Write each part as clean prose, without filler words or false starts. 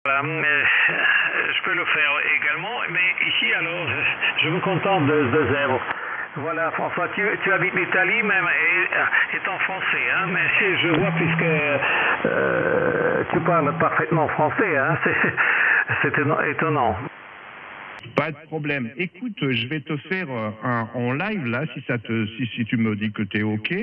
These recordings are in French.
Voilà, je peux le faire également, mais ici alors, je me contente de zéro. Voilà, François, tu habites l'Italie même, étant français, hein, mais je vois puisque tu parles parfaitement français, hein, c'est étonnant. Pas de problème. Écoute, je vais te faire en live là, si tu me dis que tu es OK.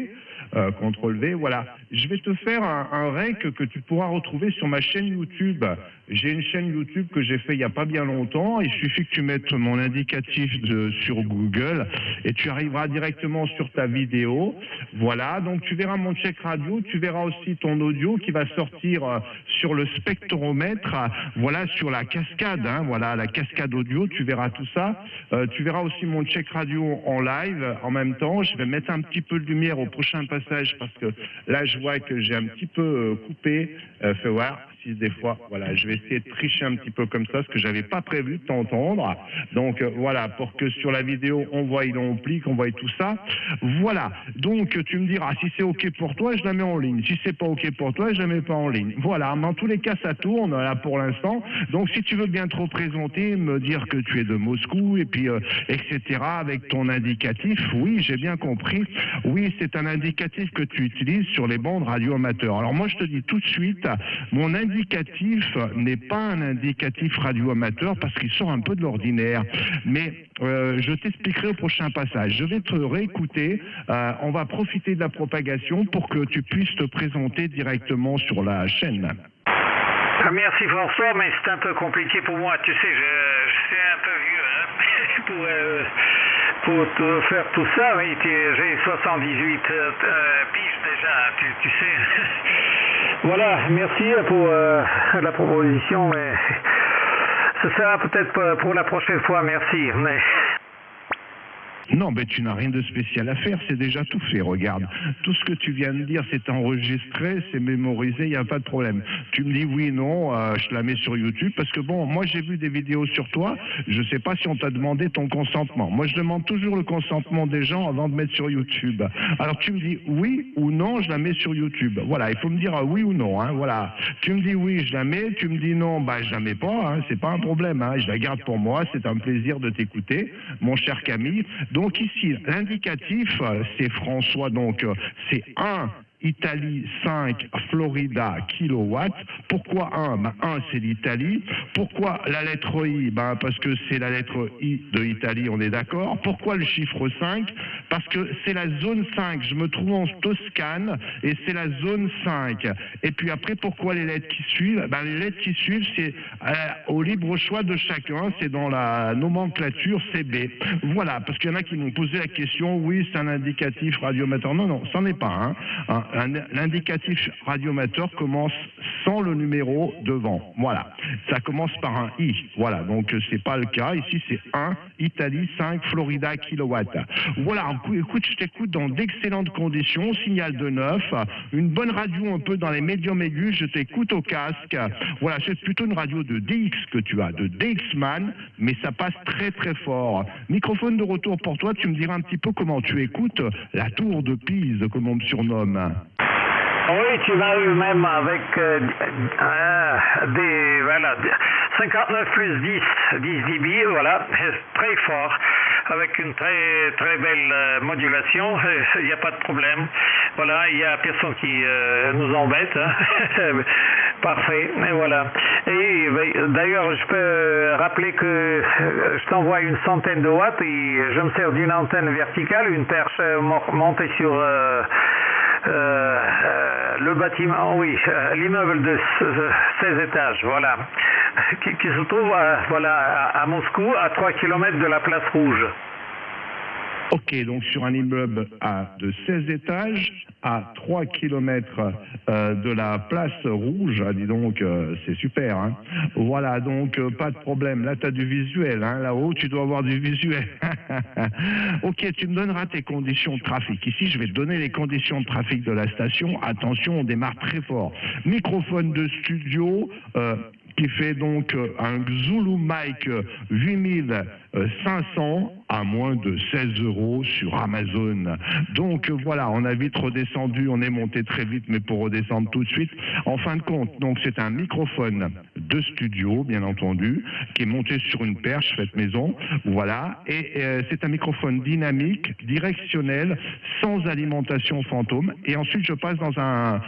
CTRL V, voilà. Je vais te faire un rec que tu pourras retrouver sur ma chaîne YouTube. J'ai une chaîne YouTube que j'ai fait il n'y a pas bien longtemps. Il suffit que tu mettes mon indicatif sur Google et tu arriveras directement sur ta vidéo. Voilà, donc tu verras mon check radio, tu verras aussi ton audio qui va sortir sur le spectromètre, voilà, sur la cascade, hein, voilà, la cascade audio, tu verras tout ça. Tu verras aussi mon check radio en live en même temps. Je vais mettre un petit peu de lumière au prochain passage parce que là je vois que j'ai un petit peu coupé. Fais voir si des fois, voilà, je vais essayer de tricher un petit peu comme ça, ce que j'avais pas prévu de t'entendre. Donc voilà, pour que sur la vidéo on voit l'omplique, on voit tout ça. Voilà. Donc tu me diras si c'est OK pour toi, je la mets en ligne. Si c'est pas OK pour toi, je la mets pas en ligne. Voilà. Mais en tous les cas, ça tourne là pour l'instant. Donc si tu veux bien te représenter, me dire que tu es de Moscou et puis etc. avec ton indicatif, oui, j'ai bien compris. Oui, c'est un indicatif que tu utilises sur les bandes radio amateurs. Alors moi, je te dis tout de suite, mon indicatif n'est pas un indicatif radio amateur parce qu'il sort un peu de l'ordinaire. Mais je t'expliquerai au prochain passage. Je vais te réécouter. On va profiter de la propagation pour que tu puisses te présenter directement sur la chaîne. Merci François, mais c'est un peu compliqué pour moi. Tu sais, je suis un peu vieux hein, pour faire tout ça. Oui, j'ai 78 piges déjà, tu sais. Voilà, merci pour la proposition, mais ce sera peut-être pour la prochaine fois, merci. Mais... Non, mais tu n'as rien de spécial à faire, c'est déjà tout fait, regarde. Tout ce que tu viens de dire, c'est enregistré, c'est mémorisé, il n'y a pas de problème. Tu me dis oui, non, je la mets sur YouTube, parce que bon, moi j'ai vu des vidéos sur toi, je ne sais pas si on t'a demandé ton consentement. Moi je demande toujours le consentement des gens avant de mettre sur YouTube. Alors tu me dis oui ou non, je la mets sur YouTube. Voilà, il faut me dire oui ou non, hein, voilà. Tu me dis oui, je la mets, tu me dis non, bah je la mets pas, hein, c'est pas un problème, hein, je la garde pour moi, c'est un plaisir de t'écouter, mon cher Camille. Donc ici, l'indicatif, c'est François, donc c'est 1 Italie 5 Florida kilowatt. Pourquoi 1 ben 1 c'est l'Italie. Pourquoi la lettre I ben parce que c'est la lettre I de Italie, on est d'accord. Pourquoi le chiffre 5 parce que c'est la zone 5. Je me trouve en Toscane et c'est la zone 5. Et puis après, pourquoi les lettres qui suivent ben les lettres qui suivent, c'est au libre choix de chacun. C'est dans la nomenclature CB. Voilà, parce qu'il y en a qui m'ont posé la question, oui, c'est un indicatif radioamateur. Non, non, c'en est pas un. L'indicatif radioamateur commence sans le numéro devant. Voilà. Ça commence par un I. Voilà. Donc, c'est pas le cas. Ici, c'est 1, Italie, 5, Florida, kilowatt. Voilà. Écoute, je t'écoute dans d'excellentes conditions. Signal de 9. Une bonne radio un peu dans les médiums aigus. Je t'écoute au casque. Voilà. C'est plutôt une radio de DX que tu as, de DX-Man, mais ça passe très, très fort. Microphone de retour pour toi. Tu me diras un petit peu comment tu écoutes la tour de Pise, comme on me surnomme. Oui, tu m'as eu même avec voilà, 59 plus 10 dB, voilà, très fort, avec une très très belle modulation, il n'y a pas de problème. Voilà, il n'y a personne qui nous embête, hein. Parfait, et voilà. Et d'ailleurs, je peux rappeler que je t'envoie une centaine de watts et je me sers d'une antenne verticale, une perche montée sur le bâtiment, oui, l'immeuble de 16 étages, voilà, qui se trouve à Moscou, à 3 km de la place Rouge. Ok, donc sur un immeuble de 16 étages, à 3 km de la place Rouge, dis donc, c'est super, hein. Voilà, donc pas de problème, là tu as du visuel, hein. Là-haut tu dois avoir du visuel. Ok, tu me donneras tes conditions de trafic. Ici, je vais te donner les conditions de trafic de la station. Attention, on démarre très fort. Microphone de studio, qui fait donc un Zulu Mic 8500 à moins de 16 € sur Amazon. Donc voilà, on a vite redescendu, on est monté très vite, mais pour redescendre tout de suite, en fin de compte, donc c'est un microphone de studio, bien entendu, qui est monté sur une perche faite maison, voilà, et c'est un microphone dynamique, directionnel, sans alimentation fantôme, et ensuite je passe dans un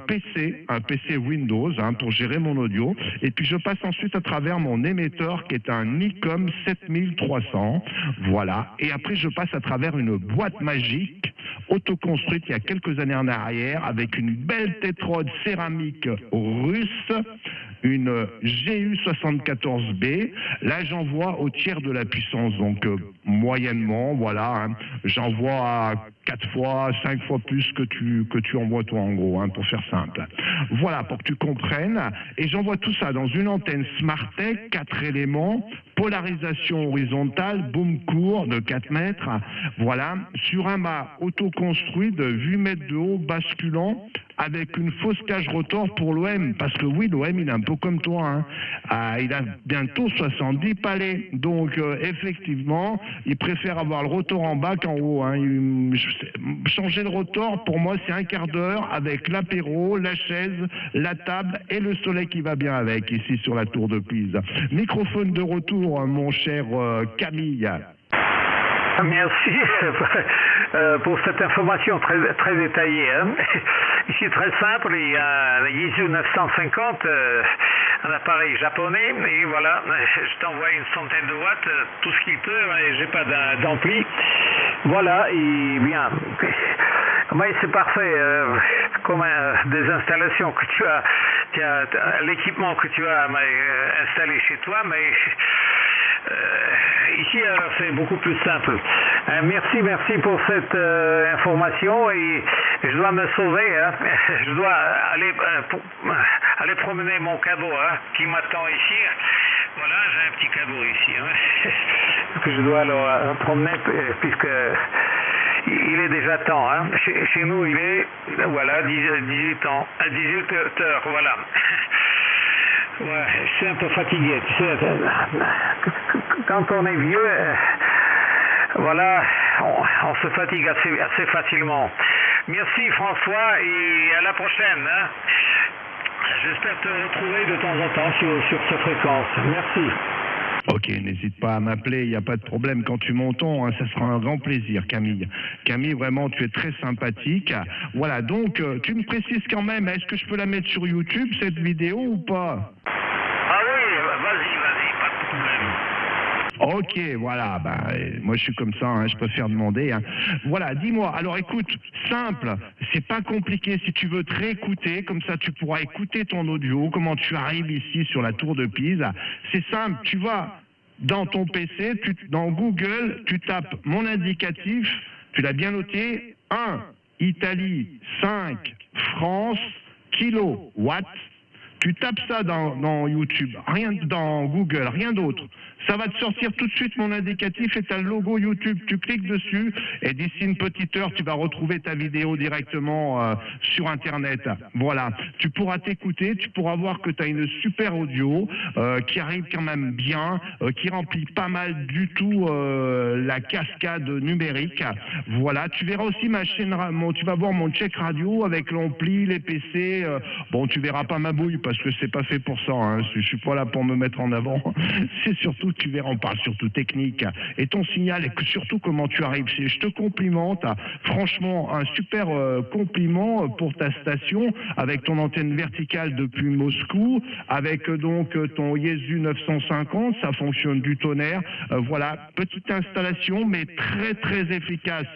PC Windows, pour gérer mon audio, et puis je passe ensuite à travers mon émetteur qui est un Nikon 7300, voilà, et après je passe à travers une boîte magique autoconstruite il y a quelques années en arrière avec une belle tétrode céramique russe, une GU74B. Là, j'envoie au tiers de la puissance, donc moyennement, voilà. J'envoie à 4 fois, 5 fois plus que tu envoies toi en gros, pour faire simple. Voilà, pour que tu comprennes. Et j'envoie tout ça dans une antenne Smartech, 4 éléments, polarisation horizontale, boom court de 4 mètres, voilà, sur un mât autoconstruit de 8 mètres de haut, basculant, avec une fausse cage rotor pour l'OM, parce que oui, l'OM, il est un peu comme toi, il a bientôt 70 palais, donc effectivement, il préfère avoir le rotor en bas qu'en haut, changer le rotor, pour moi, c'est un quart d'heure, avec l'apéro, la chaise, la table et le soleil qui va bien avec, ici sur la tour de Pise. Microphone de retour, mon cher Camille. Merci pour cette information très, très détaillée. Ici, très simple, il y a un Yaesu 950, un appareil japonais, et voilà, je t'envoie une centaine de watts, tout ce qu'il peut, et j'ai pas d'ampli. Voilà, et bien, oui, c'est parfait, comme des installations que tu as l'équipement que tu as installé chez toi, mais ici, c'est beaucoup plus simple. Merci pour cette information, et je dois me sauver. Je dois aller promener mon cabot qui m'attend ici. Voilà, j'ai un petit cabot ici que je dois alors promener puisque il est déjà temps. Chez nous, il est 18 ans, à 18 heures, voilà. Ouais, je suis un peu fatigué, tu sais, quand on est vieux, voilà, on se fatigue assez facilement. Merci François, et à la prochaine. J'espère te retrouver de temps en temps sur cette fréquence. Merci. Ok, n'hésite pas à m'appeler, il n'y a pas de problème. Quand tu m'entends, ça sera un grand plaisir, Camille. Camille, vraiment, tu es très sympathique. Voilà, donc, tu me précises quand même, est-ce que je peux la mettre sur YouTube, cette vidéo, ou pas? Ah oui, vas-y, pas de problème. Ok, voilà, moi je suis comme ça, je préfère demander. Voilà, dis-moi, alors écoute, simple, c'est pas compliqué, si tu veux te réécouter, comme ça tu pourras écouter ton audio, comment tu arrives ici sur la tour de Pise. C'est simple, tu vas dans ton PC, dans Google, tu tapes mon indicatif, tu l'as bien noté, 1, Italie, 5, France, kilowatts. Tu tapes ça dans YouTube, rien dans Google, rien d'autre. Ça va te sortir tout de suite mon indicatif et tu as le logo YouTube. Tu cliques dessus et d'ici une petite heure, tu vas retrouver ta vidéo directement sur Internet. Voilà. Tu pourras t'écouter, tu pourras voir que tu as une super audio qui arrive quand même bien, qui remplit pas mal du tout la cascade numérique. Voilà. Tu verras aussi ma chaîne, tu vas voir mon check radio avec l'ampli, les PC. Bon, tu verras pas ma bouille parce que c'est pas fait pour ça. Je suis pas là pour me mettre en avant. C'est surtout, tu verras, on parle surtout technique. Et ton signal, et surtout comment tu arrives. Je te complimente. Franchement, un super compliment pour ta station avec ton antenne verticale depuis Moscou, avec donc ton Yaesu 950. Ça fonctionne du tonnerre. Voilà, petite installation, mais très très efficace.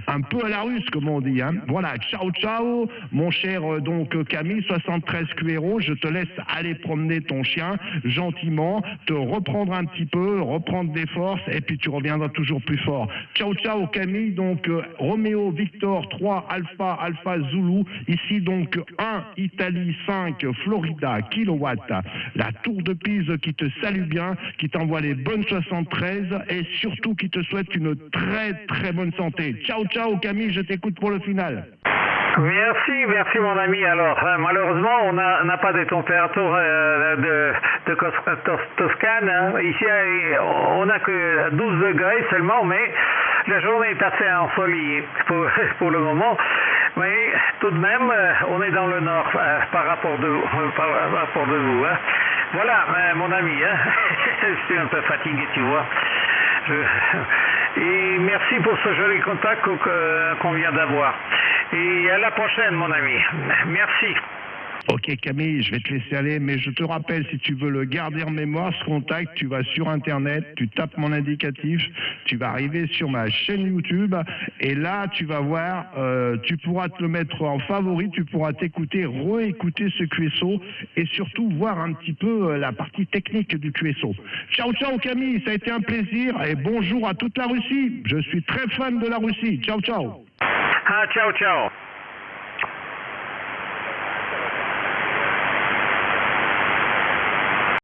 Un peu à la russe, comme on dit. Voilà, ciao, mon cher donc Camille, 73 QRO. Je te laisse aller promener ton chien gentiment, te reprendre un petit peu, reprendre des forces, et puis tu reviendras toujours plus fort. Ciao Camille, donc Roméo Victor 3 Alpha Zulu, ici donc 1 Italie 5 Florida kilowatt, la tour de Pise qui te salue bien, qui t'envoie les bonnes 73 et surtout qui te souhaite une très très bonne santé. Ciao Camille, je t'écoute pour le final. Merci mon ami. Alors malheureusement on n'a pas de température de Toscane. Ici on n'a que 12 degrés seulement, mais la journée est assez ensoleillée pour le moment. Mais tout de même on est dans le nord par rapport de vous. Voilà, mon ami, hein. Je suis un peu fatigué, tu vois. Et merci pour ce joli contact qu'on vient d'avoir. Et à la prochaine, mon ami. Merci. Ok Camille, je vais te laisser aller, mais je te rappelle, si tu veux le garder en mémoire, ce contact, tu vas sur Internet, tu tapes mon indicatif, tu vas arriver sur ma chaîne YouTube, et là, tu vas voir, tu pourras te le mettre en favori, tu pourras t'écouter, réécouter ce QSO, et surtout voir un petit peu la partie technique du QSO. Ciao, ciao Camille, ça a été un plaisir, et bonjour à toute la Russie. Je suis très fan de la Russie. Ciao, ciao. Ah, ciao, ciao.